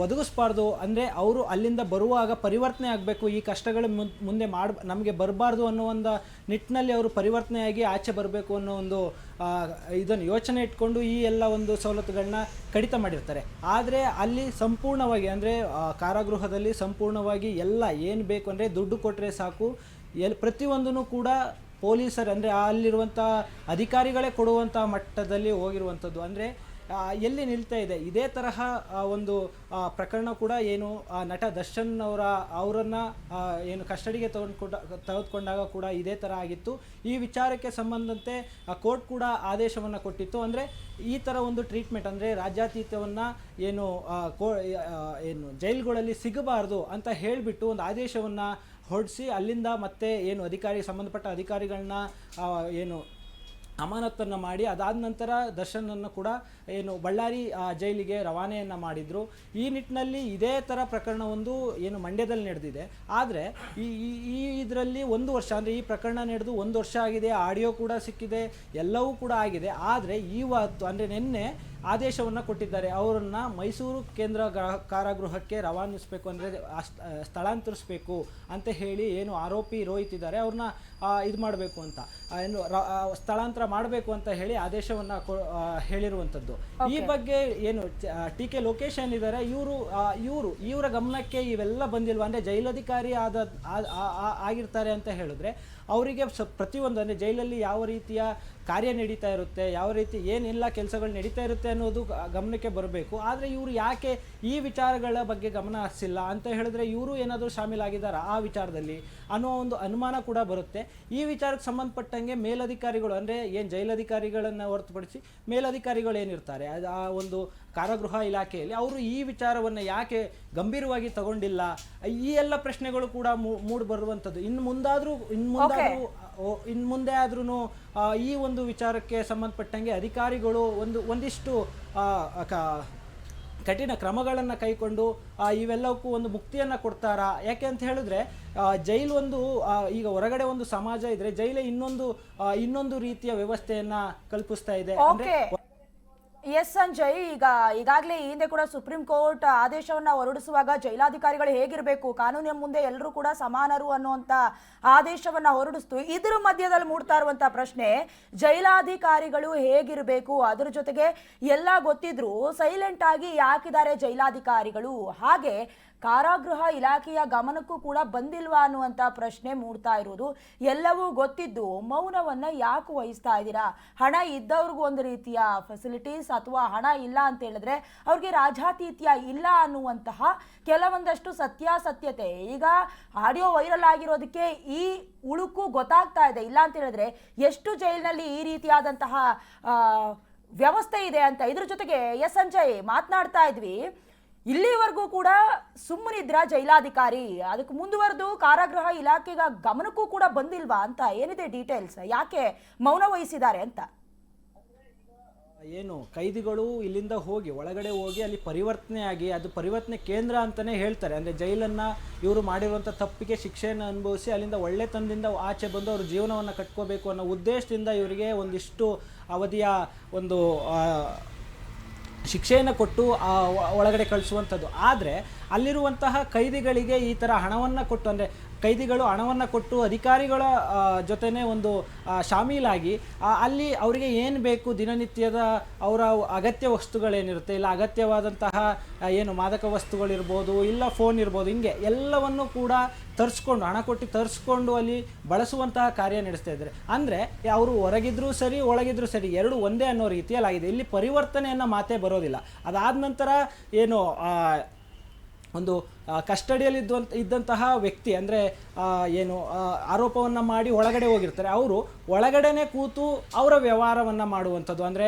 ಒದಗಿಸ್ಬಾರ್ದು. ಅಂದರೆ ಅವರು ಅಲ್ಲಿಂದ ಬರುವಾಗ ಪರಿವರ್ತನೆ ಆಗಬೇಕು, ಈ ಕಷ್ಟಗಳು ಮುಂದೆ ನಮಗೆ ಬರಬಾರ್ದು ಅನ್ನೋ ಒಂದು ನಿಟ್ಟಿನಲ್ಲಿ ಅವರು ಪರಿವರ್ತನೆಯಾಗಿ ಆಚೆ ಬರಬೇಕು ಅನ್ನೋ ಒಂದು ಇದನ್ನು ಯೋಚನೆ ಇಟ್ಕೊಂಡು ಈ ಎಲ್ಲ ಒಂದು ಸವಲತ್ತುಗಳನ್ನ ಕಡಿತ ಮಾಡಿರ್ತಾರೆ. ಆದರೆ ಅಲ್ಲಿ ಸಂಪೂರ್ಣವಾಗಿ ಅಂದರೆ ಕಾರಾಗೃಹದಲ್ಲಿ ಸಂಪೂರ್ಣವಾಗಿ ಎಲ್ಲ ಏನು ಬೇಕು ಅಂದರೆ ದುಡ್ಡು ಕೊಟ್ಟರೆ ಸಾಕು, ಪ್ರತಿಯೊಂದೂ ಕೂಡ ಪೊಲೀಸರು ಅಂದರೆ ಅಲ್ಲಿರುವಂಥ ಅಧಿಕಾರಿಗಳೇ ಕೊಡುವಂಥ ಮಟ್ಟದಲ್ಲಿ ಹೋಗಿರುವಂಥದ್ದು. ಅಂದರೆ ಎಲ್ಲಿ ನಿಲ್ತಾ ಇದೆ ಇದೇ ತರಹ ಒಂದು ಪ್ರಕರಣ ಕೂಡ ಏನು ನಟ ದರ್ಶನ್ ಅವರನ್ನು ಏನು ಕಸ್ಟಡಿಗೆ ತೆಗೆದುಕೊಂಡಾಗ ಕೂಡ ಇದೇ ಥರ ಆಗಿತ್ತು. ಈ ವಿಚಾರಕ್ಕೆ ಸಂಬಂಧಂತೆ ಕೋರ್ಟ್ ಕೂಡ ಆದೇಶವನ್ನು ಕೊಟ್ಟಿತ್ತು. ಅಂದರೆ ಈ ಥರ ಒಂದು ಟ್ರೀಟ್ಮೆಂಟ್ ಅಂದರೆ ರಾಜ್ಯಾತೀತವನ್ನು ಏನು ಜೈಲುಗಳಲ್ಲಿ ಸಿಗಬಾರ್ದು ಅಂತ ಹೇಳಿಬಿಟ್ಟು ಒಂದು ಆದೇಶವನ್ನು ಹೊರಡಿಸಿ ಅಲ್ಲಿಂದ ಮತ್ತೆ ಏನು ಸಂಬಂಧಪಟ್ಟ ಅಧಿಕಾರಿಗಳನ್ನ ಏನು ಅಮಾನತನ್ನು ಮಾಡಿ ಅದಾದ ನಂತರ ದರ್ಶನನ್ನು ಕೂಡ ಏನು ಬಳ್ಳಾರಿ ಜೈಲಿಗೆ ರವಾನೆಯನ್ನು ಮಾಡಿದರು. ಈ ನಿಟ್ಟಿನಲ್ಲಿ ಇದೇ ಥರ ಪ್ರಕರಣ ಒಂದು ಏನು ಮಂಡ್ಯದಲ್ಲಿ ನಡೆದಿದೆ. ಆದರೆ ಈ ಇದರಲ್ಲಿ 1 ವರ್ಷ ಅಂದರೆ ಈ ಪ್ರಕರಣ ನಡೆದು 1 ವರ್ಷ ಆಗಿದೆ, ಆಡಿಯೋ ಕೂಡ ಸಿಕ್ಕಿದೆ, ಎಲ್ಲವೂ ಕೂಡ ಆಗಿದೆ. ಆದರೆ ಇವತ್ತು ಅಂದರೆ ನಿನ್ನೆ ಆದೇಶವನ್ನು ಕೊಟ್ಟಿದ್ದಾರೆ. ಅವರನ್ನು ಮೈಸೂರು ಕೇಂದ್ರ ಕಾರಾಗೃಹಕ್ಕೆ ರವಾನಿಸಬೇಕು ಅಂದರೆ ಸ್ಥಳಾಂತರಿಸಬೇಕು ಅಂತ ಹೇಳಿ ಏನು ಆರೋಪಿ ರೋಹಿತ್ ಇದ್ದಾರೆ ಅವ್ರನ್ನ ಇದು ಮಾಡಬೇಕು ಅಂತ ಏನು ಸ್ಥಳಾಂತರ ಮಾಡಬೇಕು ಅಂತ ಹೇಳಿ ಆದೇಶವನ್ನು ಹೇಳಿರುವಂಥದ್ದು. ಈ ಬಗ್ಗೆ ಏನು ಟಿ.ಕೆ. ಲೋಕೇಶ್ ಏನಿದ್ದಾರೆ ಇವರ ಗಮನಕ್ಕೆ ಇವೆಲ್ಲ ಬಂದಿಲ್ವಾ? ಅಂದರೆ ಜೈಲಧಿಕಾರಿ ಆಗಿರ್ತಾರೆ ಅಂತ ಹೇಳಿದ್ರೆ ಅವರಿಗೆ ಪ್ರತಿಯೊಂದು ಅಂದರೆ ಜೈಲಲ್ಲಿ ಯಾವ ರೀತಿಯ ಕಾರ್ಯ ನಡೀತಾ ಇರುತ್ತೆ, ಯಾವ ರೀತಿ ಏನೆಲ್ಲ ಕೆಲಸಗಳು ನಡೀತಾ ಇರುತ್ತೆ ಅನ್ನೋದು ಗಮನಕ್ಕೆ ಬರಬೇಕು. ಆದರೆ ಇವರು ಯಾಕೆ ಈ ವಿಚಾರಗಳ ಬಗ್ಗೆ ಗಮನ ಹರಿಸಿಲ್ಲ ಅಂತ ಹೇಳಿದ್ರೆ ಇವರು ಏನಾದರೂ ಶಾಮೀಲಾಗಿದ್ದಾರಾ ಆ ವಿಚಾರದಲ್ಲಿ ಅನ್ನೋ ಒಂದು ಅನುಮಾನ ಕೂಡ ಬರುತ್ತೆ. ಈ ವಿಚಾರಕ್ಕೆ ಸಂಬಂಧಪಟ್ಟಂಗೆ ಮೇಲಧಿಕಾರಿಗಳು ಅಂದರೆ ಏನು ಜೈಲಧಿಕಾರಿಗಳನ್ನು ಹೊರತುಪಡಿಸಿ ಮೇಲಧಿಕಾರಿಗಳು ಏನಿರ್ತಾರೆ ಆ ಒಂದು ಕಾರಾಗೃಹ ಇಲಾಖೆಯಲ್ಲಿ ಅವರು ಈ ವಿಚಾರವನ್ನು ಯಾಕೆ ಗಂಭೀರವಾಗಿ ತಗೊಂಡಿಲ್ಲ, ಈ ಎಲ್ಲ ಪ್ರಶ್ನೆಗಳು ಕೂಡ ಮೂಡಿ ಬರುವಂಥದ್ದು. ಇನ್ನು ಮುಂದೆ ಆದ್ರೂ ಈ ಒಂದು ವಿಚಾರಕ್ಕೆ ಸಂಬಂಧಪಟ್ಟಂಗೆ ಅಧಿಕಾರಿಗಳು ಒಂದಿಷ್ಟು ಕಠಿಣ ಕ್ರಮಗಳನ್ನು ಕೈಕೊಂಡು ಇವೆಲ್ಲಕ್ಕೂ ಒಂದು ಮುಕ್ತಿಯನ್ನು ಕೊಡ್ತಾರಾ? ಯಾಕೆ ಅಂತ ಹೇಳಿದ್ರೆ ಜೈಲು ಒಂದು ಈಗ ಹೊರಗಡೆ ಒಂದು ಸಮಾಜ ಇದ್ರೆ ಜೈಲೇ ಇನ್ನೊಂದು ರೀತಿಯ ವ್ಯವಸ್ಥೆಯನ್ನ ಕಲ್ಪಿಸ್ತಾ ಇದೆ. ಅಂದ್ರೆ ಎಸ್ ಸಂಜಯ್, ಈಗಾಗಲೇ ಈ ಹಿಂದೆ ಕೂಡ ಸುಪ್ರೀಂ ಕೋರ್ಟ್ ಆದೇಶವನ್ನ ಹೊರಡಿಸುವಾಗ ಜೈಲಾಧಿಕಾರಿಗಳು ಹೇಗಿರಬೇಕು, ಕಾನೂನಿನ ಮುಂದೆ ಎಲ್ಲರೂ ಕೂಡ ಸಮಾನರು ಅನ್ನುವಂತ ಆದೇಶವನ್ನ ಹೊರಡಿಸ್ತು. ಇದರ ಮಧ್ಯದಲ್ಲಿ ಮೂಡ್ತಾ ಇರುವಂತಹ ಪ್ರಶ್ನೆ, ಜೈಲಾಧಿಕಾರಿಗಳು ಹೇಗಿರಬೇಕು, ಅದರ ಜೊತೆಗೆ ಎಲ್ಲ ಗೊತ್ತಿದ್ರು ಸೈಲೆಂಟ್ ಆಗಿ ಯಾಕಿದ್ದಾರೆ ಜೈಲಾಧಿಕಾರಿಗಳು, ಹಾಗೆ ಕಾರಾಗೃಹ ಇಲಾಖೆಯ ಗಮನಕ್ಕೂ ಕೂಡ ಬಂದಿಲ್ವಾ ಅನ್ನುವಂಥ ಪ್ರಶ್ನೆ ಮೂಡ್ತಾ ಇರೋದು. ಎಲ್ಲವೂ ಗೊತ್ತಿದ್ದು ಮೌನವನ್ನು ಯಾಕೆ ವಹಿಸ್ತಾ ಇದ್ದೀರಾ? ಹಣ ಇದ್ದವ್ರಿಗೂ ಒಂದು ರೀತಿಯ ಫೆಸಿಲಿಟೀಸ್ ಅಥವಾ ಹಣ ಇಲ್ಲ ಅಂತ ಹೇಳಿದ್ರೆ ಅವ್ರಿಗೆ ರಾಜಾತೀತ್ಯ ಇಲ್ಲ ಅನ್ನುವಂತಹ ಕೆಲವೊಂದಷ್ಟು ಸತ್ಯಾಸತ್ಯತೆ ಈಗ ಆಡಿಯೋ ವೈರಲ್ ಆಗಿರೋದಕ್ಕೆ ಈ ಉಳುಕು ಗೊತ್ತಾಗ್ತಾ ಇದೆ. ಇಲ್ಲ ಅಂತ ಹೇಳಿದ್ರೆ ಎಷ್ಟು ಜೈಲಿನಲ್ಲಿ ಈ ರೀತಿಯಾದಂತಹ ವ್ಯವಸ್ಥೆ ಇದೆ ಅಂತ. ಇದ್ರ ಜೊತೆಗೆ ಎಸ್ ಸಂಜಯ್ ಮಾತನಾಡ್ತಾ ಇದ್ವಿ, ಇಲ್ಲಿವರೆಗೂ ಕೂಡ ಸುಮ್ಮನಿದ್ರ ಜೈಲಾಧಿಕಾರಿ, ಅದಕ್ಕೆ ಮುಂದುವರೆದು ಕಾರಾಗೃಹ ಇಲಾಖೆಗ ಗಮನಕ್ಕೂ ಕೂಡ ಬಂದಿಲ್ವಾ ಅಂತ. ಏನಿದೆ ಡೀಟೇಲ್ಸ್, ಯಾಕೆ ಮೌನ ವಹಿಸಿದ್ದಾರೆ ಅಂತ? ಏನು ಕೈದಿಗಳು ಇಲ್ಲಿಂದ ಒಳಗಡೆ ಹೋಗಿ ಅಲ್ಲಿ ಪರಿವರ್ತನೆಯಾಗಿ ಅದು ಪರಿವರ್ತನೆ ಕೇಂದ್ರ ಅಂತಲೇ ಹೇಳ್ತಾರೆ. ಅಂದರೆ ಜೈಲನ್ನು ಇವರು ಮಾಡಿರುವಂಥ ತಪ್ಪಿಗೆ ಶಿಕ್ಷೆಯನ್ನು ಅನುಭವಿಸಿ ಅಲ್ಲಿಂದ ಒಳ್ಳೆತನದಿಂದ ಆಚೆ ಬಂದು ಅವರು ಜೀವನವನ್ನು ಕಟ್ಕೋಬೇಕು ಅನ್ನೋ ಉದ್ದೇಶದಿಂದ ಇವರಿಗೆ ಒಂದಿಷ್ಟು ಅವಧಿಯ ಒಂದು ಶಿಕ್ಷೆಯನ್ನು ಕೊಟ್ಟು ಒಳಗಡೆ ಕಳಿಸುವಂಥದ್ದು. ಆದರೆ ಅಲ್ಲಿರುವಂತಹ ಕೈದಿಗಳಿಗೆ ಈ ಥರ ಹಣವನ್ನು ಕೊಟ್ಟು ಅಂದರೆ ಕೈದಿಗಳು ಹಣವನ್ನು ಕೊಟ್ಟು ಅಧಿಕಾರಿಗಳ ಜೊತೆನೇ ಒಂದು ಶಾಮೀಲಾಗಿ ಅಲ್ಲಿ ಅವರಿಗೆ ಏನು ಬೇಕು ದಿನನಿತ್ಯದ ಅವರ ಅಗತ್ಯ ವಸ್ತುಗಳೇನಿರುತ್ತೆ, ಇಲ್ಲ ಅಗತ್ಯವಾದಂತಹ ಏನು ಮಾದಕ ವಸ್ತುಗಳಿರ್ಬೋದು, ಇಲ್ಲ ಫೋನ್ ಇರ್ಬೋದು, ಹಿಂಗೆ ಎಲ್ಲವನ್ನು ಕೂಡ ತರಿಸ್ಕೊಂಡು ಹಣ ಕೊಟ್ಟು ತರಿಸ್ಕೊಂಡು ಅಲ್ಲಿ ಬಳಸುವಂತಹ ಕಾರ್ಯ ನಡೆಸ್ತಾ ಇದ್ದಾರೆ. ಅಂದರೆ ಅವರು ಹೊರಗಿದ್ರೂ ಸರಿ ಒಳಗಿದ್ರೂ ಸರಿ ಎರಡು ಒಂದೇ ಅನ್ನೋ ರೀತಿಯಲ್ಲಾಗಿದೆ. ಇಲ್ಲಿ ಪರಿವರ್ತನೆಯನ್ನು ಮಾತೇ ಬರೋದಿಲ್ಲ. ಅದಾದ ನಂತರ ಏನು ಒಂದು ಕಸ್ಟಡಿಯಲ್ಲಿ ಇದ್ದಂತಹ ವ್ಯಕ್ತಿ ಅಂದರೆ ಏನು ಆರೋಪವನ್ನು ಮಾಡಿ ಒಳಗಡೆ ಹೋಗಿರ್ತಾರೆ, ಅವರು ಒಳಗಡೆನೆ ಕೂತು ಅವರ ವ್ಯವಹಾರವನ್ನು ಮಾಡುವಂಥದ್ದು. ಅಂದರೆ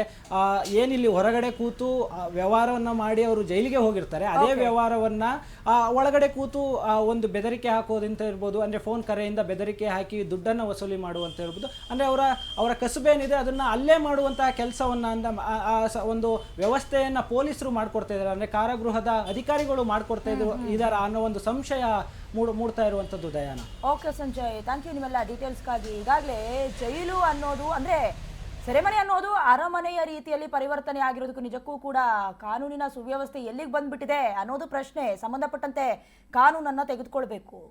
ಏನಿಲ್ಲಿ ಹೊರಗಡೆ ಕೂತು ವ್ಯವಹಾರವನ್ನು ಮಾಡಿ ಅವರು ಜೈಲಿಗೆ ಹೋಗಿರ್ತಾರೆ, ಅದೇ ವ್ಯವಹಾರವನ್ನು ಒಳಗಡೆ ಕೂತು ಒಂದು ಬೆದರಿಕೆ ಹಾಕೋದಂತ ಇರ್ಬೋದು, ಅಂದರೆ ಫೋನ್ ಕರೆಯಿಂದ ಬೆದರಿಕೆ ಹಾಕಿ ದುಡ್ಡನ್ನು ವಸೂಲಿ ಮಾಡುವಂತ ಇರ್ಬೋದು. ಅಂದರೆ ಅವರ ಕಸುಬೇನಿದೆ ಅದನ್ನು ಅಲ್ಲೇ ಮಾಡುವಂತಹ ಕೆಲಸವನ್ನು ಒಂದು ವ್ಯವಸ್ಥೆಯನ್ನು ಪೊಲೀಸರು ಮಾಡಿಕೊಡ್ತಾ ಇದ್ದಾರೆ, ಅಂದರೆ ಕಾರಾಗೃಹದ ಅಧಿಕಾರಿಗಳು ಮಾಡಿಕೊಡ್ತಾ ಇದ್ದಾರೆ ಅನ್ನೋ ಒಂದು ಸಂಶಯ ಮೂಡ್ತಾ ಇರುವಂಥದ್ದು ದಯಾನ. ಓಕೆ ಸಂಜಯ್, ಥ್ಯಾಂಕ್ ಯು ನಿಮ್ಮೆಲ್ಲ ಡೀಟೇಲ್ಸ್ಗಾಗಿ. ಈಗಾಗಲೇ ಜೈಲು ಅನ್ನೋದು ಅಂದರೆ ಸೆರೆಮನೆ ಅನ್ನೋದು ಅರಮನೆಯ ರೀತಿಯಲ್ಲಿ ಪರಿವರ್ತನೆ ಆಗಿರೋದಕ್ಕೂ ನಿಜಕ್ಕೂ ಕೂಡ ಕಾನೂನಿನ ಸುವ್ಯವಸ್ಥೆ ಎಲ್ಲಿಗೆ ಬಂದ್ಬಿಟ್ಟಿದೆ ಅನ್ನೋದು ಪ್ರಶ್ನೆ. ಸಂಬಂಧಪಟ್ಟಂತೆ ಕಾನೂನನ್ನು ತೆಗೆದುಕೊಳ್ಬೇಕು.